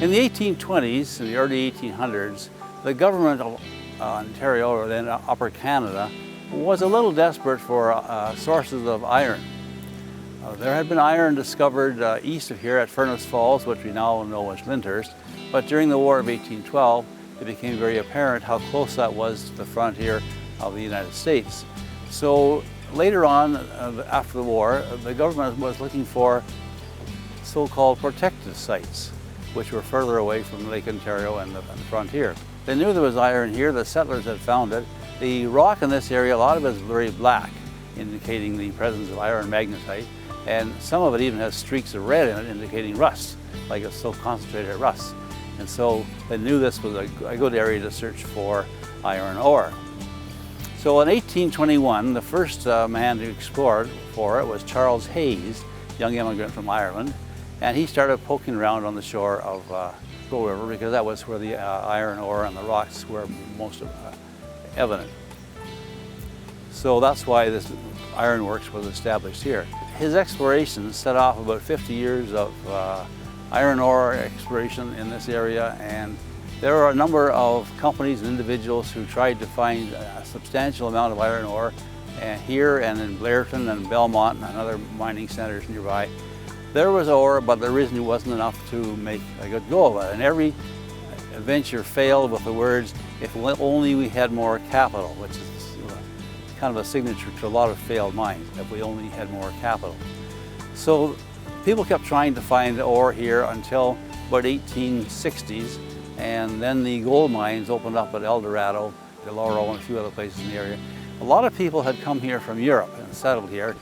In the 1820s, in the early 1800s, the government of Ontario, or then Upper Canada, was a little desperate for sources of iron. There had been iron discovered east of here at Furnace Falls, which we now know as Lyndhurst, but during the War of 1812, it became very apparent how close that was to the frontier of the United States. So later on, after the war, the government was looking for so-called protected sites, which were further away from Lake Ontario and the frontier. They knew there was iron here, the settlers had found it. The rock in this area, a lot of it is very black, indicating the presence of iron magnetite, and some of it even has streaks of red in it, indicating rust, like it's so concentrated rust. And so they knew this was a good area to search for iron ore. So in 1821, the first man to explore for it was Charles Hayes, young immigrant from Ireland, and he started poking around on the shore of Bow River because that was where the iron ore and the rocks were most evident. So that's why this ironworks was established here. His exploration set off about 50 years of iron ore exploration in this area, and there are a number of companies and individuals who tried to find a substantial amount of iron ore here and in Blairton and Belmont and other mining centers nearby. There was ore, but there really wasn't enough to make a good go of it. And every venture failed with the words, "If only we had more capital," which is kind of a signature to a lot of failed mines, if we only had more capital. So people kept trying to find ore here until about 1860s, and then the gold mines opened up at El Dorado, Deloro, and a few other places in the area. A lot of people had come here from Europe and settled here,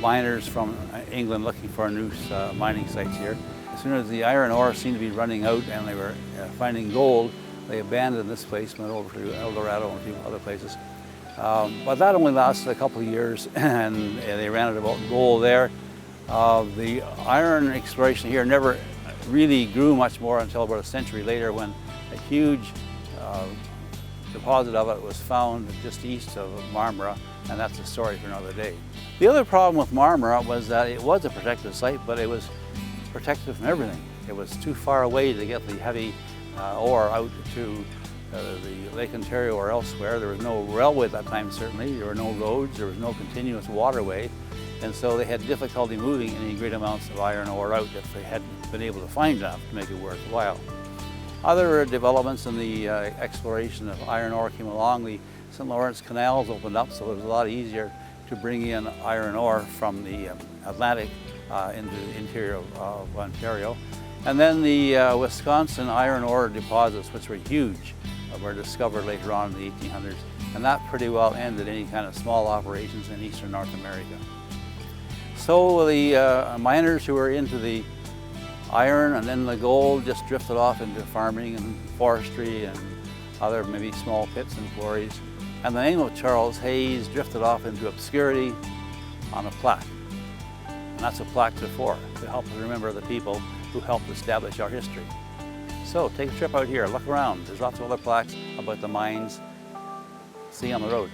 miners from England looking for new mining sites here. As soon as the iron ore seemed to be running out and they were finding gold, they abandoned this place, went over to El Dorado and a few other places. But that only lasted a couple of years, and they ran out of gold there. The iron exploration here never really grew much more until about a century later, when a huge deposit of it was found just east of Marmora, and that's a story for another day. The other problem with Marmora was that it was a protected site, but it was protected from everything. It was too far away to get the heavy ore out to the Lake Ontario or elsewhere. There was no railway at that time, certainly. There were no roads, there was no continuous waterway, and so they had difficulty moving any great amounts of iron ore out if they hadn't been able to find enough to make it worthwhile. Other developments in the exploration of iron ore came along. The St. Lawrence canals opened up, so it was a lot easier to bring in iron ore from the Atlantic into the interior of Ontario. And then the Wisconsin iron ore deposits, which were huge, were discovered later on in the 1800s, and that pretty well ended any kind of small operations in eastern North America. So the miners who were into the iron and then the gold just drifted off into farming and forestry and other maybe small pits and quarries. And the name of Charles Hayes drifted off into obscurity on a plaque. And that's a plaque to help us remember the people who helped establish our history. So take a trip out here, look around. There's lots of other plaques about the mines. See you on the road.